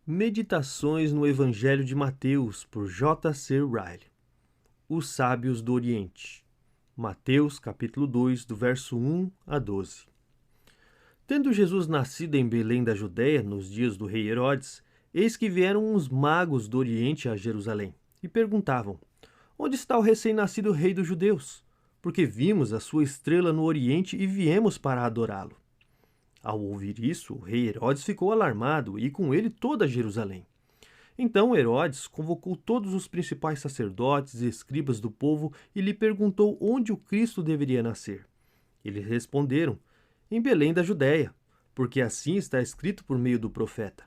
Meditações no Evangelho de Mateus, por J. C. Ryle. Os Sábios do Oriente. Mateus, capítulo 2, do verso 1 a 12. Tendo Jesus nascido em Belém da Judéia, nos dias do rei Herodes, eis que vieram uns magos do Oriente a Jerusalém, e perguntavam: Onde está o recém-nascido rei dos judeus? Porque vimos a sua estrela no Oriente e viemos para adorá-lo. Ao ouvir isso, o rei Herodes ficou alarmado e com ele toda Jerusalém. Então Herodes convocou todos os principais sacerdotes e escribas do povo e lhe perguntou onde o Cristo deveria nascer. Eles responderam: Em Belém da Judéia, porque assim está escrito por meio do profeta.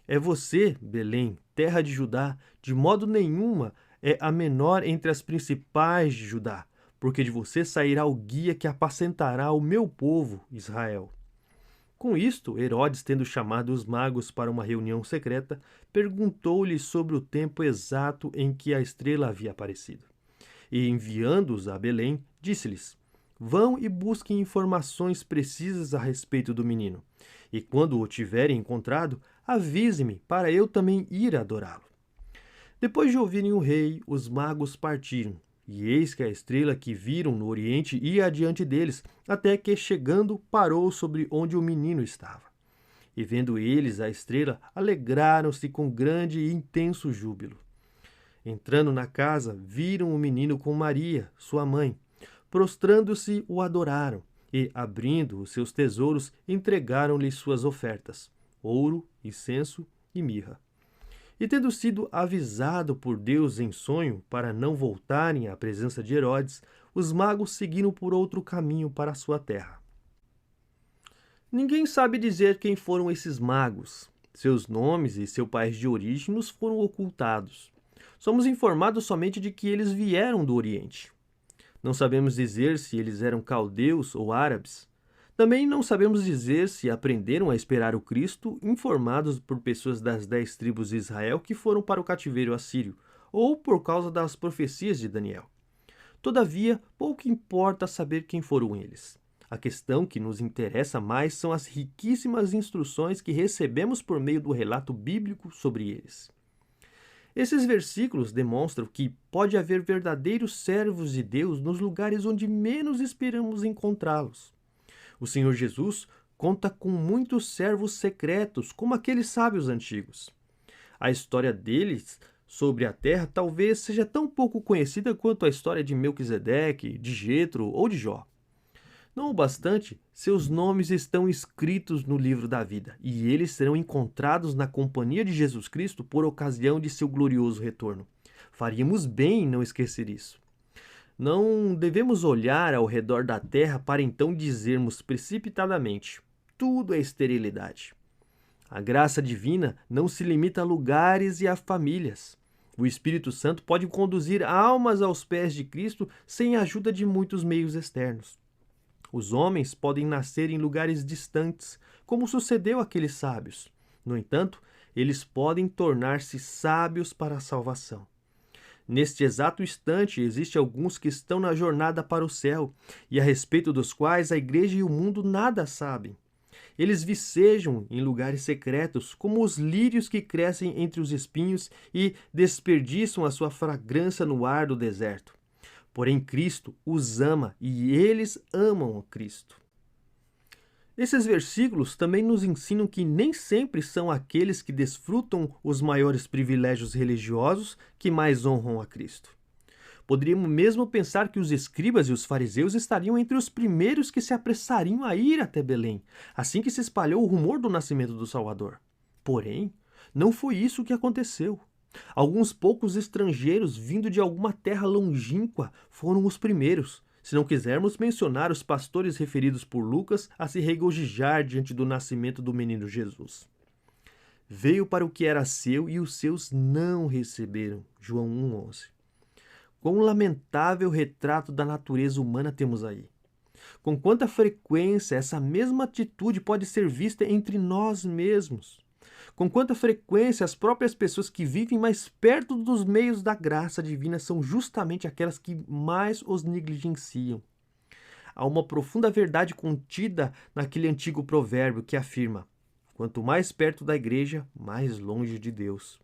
É você, Belém, terra de Judá, de modo nenhuma é a menor entre as principais de Judá, porque de você sairá o guia que apacentará o meu povo, Israel. Com isto, Herodes, tendo chamado os magos para uma reunião secreta, perguntou-lhes sobre o tempo exato em que a estrela havia aparecido. E, enviando-os a Belém, disse-lhes: Vão e busquem informações precisas a respeito do menino. E quando o tiverem encontrado, avise-me, para eu também ir adorá-lo. Depois de ouvirem o rei, os magos partiram. E eis que a estrela que viram no oriente ia adiante deles, até que, chegando, parou sobre onde o menino estava. E vendo eles a estrela, alegraram-se com grande e intenso júbilo. Entrando na casa, viram o menino com Maria, sua mãe. Prostrando-se, o adoraram, e, abrindo os seus tesouros, entregaram-lhe suas ofertas: ouro, incenso e mirra. E tendo sido avisado por Deus em sonho para não voltarem à presença de Herodes, os magos seguiram por outro caminho para a sua terra. Ninguém sabe dizer quem foram esses magos. Seus nomes e seu país de origem nos foram ocultados. Somos informados somente de que eles vieram do Oriente. Não sabemos dizer se eles eram caldeus ou árabes. Também não sabemos dizer se aprenderam a esperar o Cristo informados por pessoas das 10 tribos de Israel que foram para o cativeiro assírio, ou por causa das profecias de Daniel. Todavia, pouco importa saber quem foram eles. A questão que nos interessa mais são as riquíssimas instruções que recebemos por meio do relato bíblico sobre eles. Esses versículos demonstram que pode haver verdadeiros servos de Deus nos lugares onde menos esperamos encontrá-los. O Senhor Jesus conta com muitos servos secretos, como aqueles sábios antigos. A história deles sobre a terra talvez seja tão pouco conhecida quanto a história de Melquisedeque, de Jetro ou de Jó. Não obstante, seus nomes estão escritos no livro da vida, e eles serão encontrados na companhia de Jesus Cristo por ocasião de seu glorioso retorno. Faríamos bem em não esquecer isso. Não devemos olhar ao redor da terra para então dizermos precipitadamente: tudo é esterilidade. A graça divina não se limita a lugares e a famílias. O Espírito Santo pode conduzir almas aos pés de Cristo sem a ajuda de muitos meios externos. Os homens podem nascer em lugares distantes, como sucedeu àqueles sábios. No entanto, eles podem tornar-se sábios para a salvação. Neste exato instante, existem alguns que estão na jornada para o céu, e a respeito dos quais a igreja e o mundo nada sabem. Eles vicejam em lugares secretos, como os lírios que crescem entre os espinhos e desperdiçam a sua fragrância no ar do deserto. Porém, Cristo os ama e eles amam a Cristo. Esses versículos também nos ensinam que nem sempre são aqueles que desfrutam os maiores privilégios religiosos que mais honram a Cristo. Poderíamos mesmo pensar que os escribas e os fariseus estariam entre os primeiros que se apressariam a ir até Belém, assim que se espalhou o rumor do nascimento do Salvador. Porém, não foi isso que aconteceu. Alguns poucos estrangeiros vindo de alguma terra longínqua foram os primeiros, se não quisermos mencionar os pastores referidos por Lucas a se regozijar diante do nascimento do menino Jesus. Veio para o que era seu e os seus não receberam. João 1,11. Quão lamentável retrato da natureza humana temos aí. Com quanta frequência essa mesma atitude pode ser vista entre nós mesmos. Com quanta frequência as próprias pessoas que vivem mais perto dos meios da graça divina são justamente aquelas que mais os negligenciam. Há uma profunda verdade contida naquele antigo provérbio que afirma: Quanto mais perto da igreja, mais longe de Deus.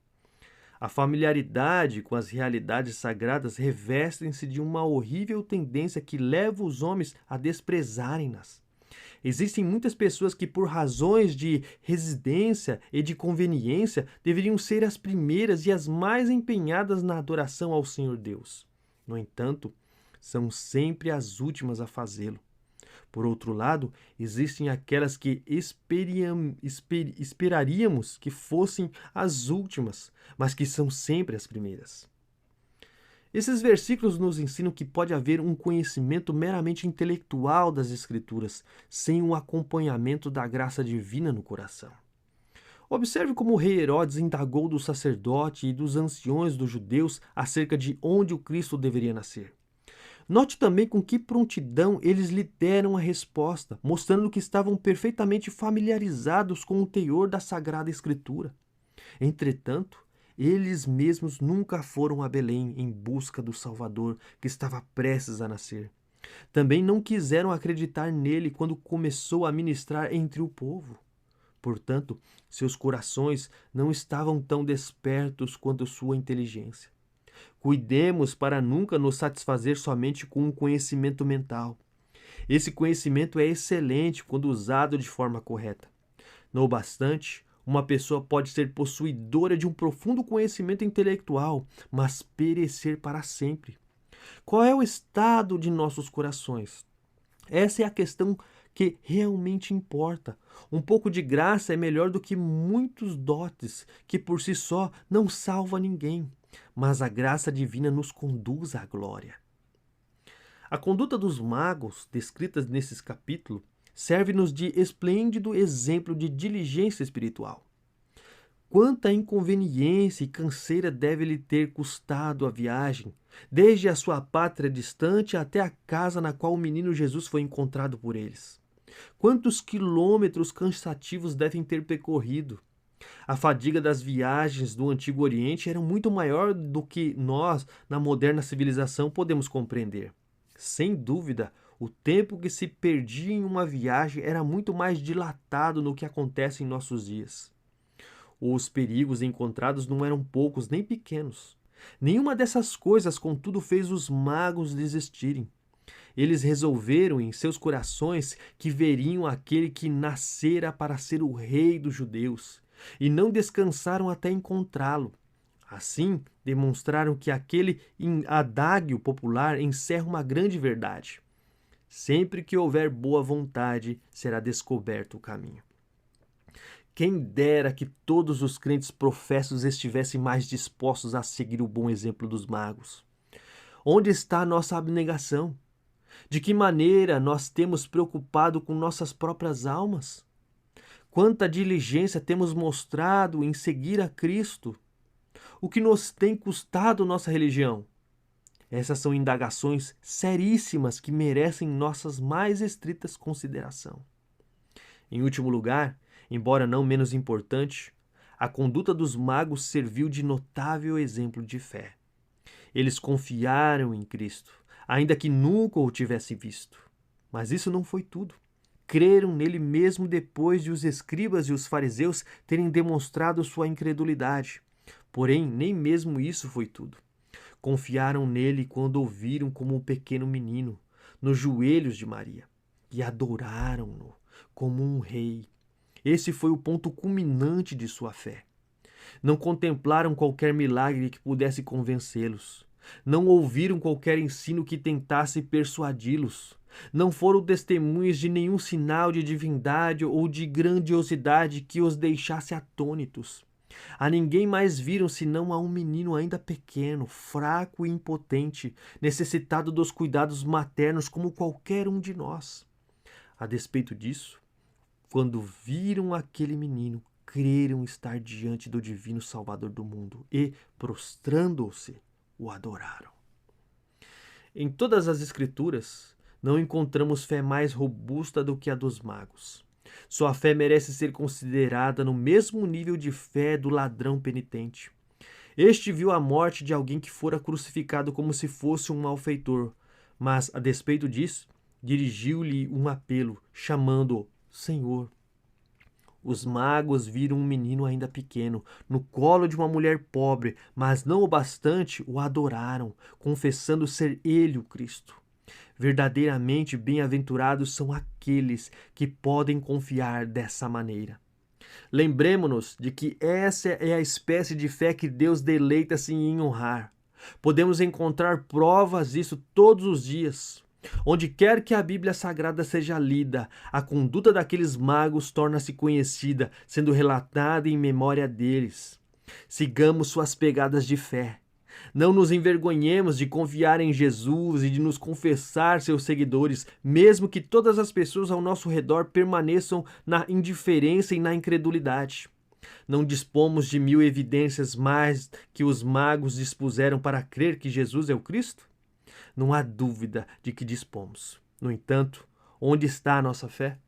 A familiaridade com as realidades sagradas revestem-se de uma horrível tendência que leva os homens a desprezarem-nas. Existem muitas pessoas que, por razões de residência e de conveniência, deveriam ser as primeiras e as mais empenhadas na adoração ao Senhor Deus. No entanto, são sempre as últimas a fazê-lo. Por outro lado, existem aquelas que esperaríamos que fossem as últimas, mas que são sempre as primeiras. Esses versículos nos ensinam que pode haver um conhecimento meramente intelectual das Escrituras, sem um acompanhamento da graça divina no coração. Observe como o rei Herodes indagou do sacerdote e dos anciões dos judeus acerca de onde o Cristo deveria nascer. Note também com que prontidão eles lhe deram a resposta, mostrando que estavam perfeitamente familiarizados com o teor da Sagrada Escritura. Entretanto, eles mesmos nunca foram a Belém em busca do Salvador que estava prestes a nascer. Também não quiseram acreditar nele quando começou a ministrar entre o povo. Portanto, seus corações não estavam tão despertos quanto sua inteligência. Cuidemos para nunca nos satisfazer somente com um conhecimento mental. Esse conhecimento é excelente quando usado de forma correta. Não obstante, uma pessoa pode ser possuidora de um profundo conhecimento intelectual, mas perecer para sempre. Qual é o estado de nossos corações? Essa é a questão que realmente importa. Um pouco de graça é melhor do que muitos dotes, que por si só não salva ninguém. Mas a graça divina nos conduz à glória. A conduta dos magos, descritas nesse capítulo, serve-nos de esplêndido exemplo de diligência espiritual. Quanta inconveniência e canseira deve-lhe ter custado a viagem, desde a sua pátria distante até a casa na qual o menino Jesus foi encontrado por eles. Quantos quilômetros cansativos devem ter percorrido. A fadiga das viagens do Antigo Oriente era muito maior do que nós, na moderna civilização, podemos compreender. Sem dúvida, o tempo que se perdia em uma viagem era muito mais dilatado do que acontece em nossos dias. Os perigos encontrados não eram poucos nem pequenos. Nenhuma dessas coisas, contudo, fez os magos desistirem. Eles resolveram em seus corações que veriam aquele que nascera para ser o rei dos judeus, e não descansaram até encontrá-lo. Assim, demonstraram que aquele adágio popular encerra uma grande verdade. Sempre que houver boa vontade, será descoberto o caminho. Quem dera que todos os crentes professos estivessem mais dispostos a seguir o bom exemplo dos magos. Onde está a nossa abnegação? De que maneira nós temos preocupado com nossas próprias almas? Quanta diligência temos mostrado em seguir a Cristo? O que nos tem custado nossa religião? Essas são indagações seríssimas que merecem nossas mais estritas consideração. Em último lugar, embora não menos importante, a conduta dos magos serviu de notável exemplo de fé. Eles confiaram em Cristo, ainda que nunca o tivessem visto. Mas isso não foi tudo. Creram nele mesmo depois de os escribas e os fariseus terem demonstrado sua incredulidade. Porém, nem mesmo isso foi tudo. Confiaram nele quando o viram como um pequeno menino, nos joelhos de Maria, e adoraram-no como um rei. Esse foi o ponto culminante de sua fé. Não contemplaram qualquer milagre que pudesse convencê-los. Não ouviram qualquer ensino que tentasse persuadi-los. Não foram testemunhas de nenhum sinal de divindade ou de grandiosidade que os deixasse atônitos. A ninguém mais viram senão a um menino ainda pequeno, fraco e impotente, necessitado dos cuidados maternos como qualquer um de nós. A despeito disso, quando viram aquele menino, creram estar diante do divino Salvador do mundo e, prostrando-se, o adoraram. Em todas as Escrituras, não encontramos fé mais robusta do que a dos magos. Sua fé merece ser considerada no mesmo nível de fé do ladrão penitente. Este viu a morte de alguém que fora crucificado como se fosse um malfeitor, mas, a despeito disso, dirigiu-lhe um apelo, chamando-o Senhor. Os magos viram um menino ainda pequeno, no colo de uma mulher pobre, mas não o bastante o adoraram, confessando ser ele o Cristo. Verdadeiramente bem-aventurados são aqueles que podem confiar dessa maneira. Lembremos-nos de que essa é a espécie de fé que Deus deleita-se em honrar. Podemos encontrar provas disso todos os dias. Onde quer que a Bíblia Sagrada seja lida, a conduta daqueles magos torna-se conhecida, sendo relatada em memória deles. Sigamos suas pegadas de fé. Não nos envergonhemos de confiar em Jesus e de nos confessar seus seguidores, mesmo que todas as pessoas ao nosso redor permaneçam na indiferença e na incredulidade. Não dispomos de 1000 evidências mais que os magos dispuseram para crer que Jesus é o Cristo? Não há dúvida de que dispomos. No entanto, onde está a nossa fé?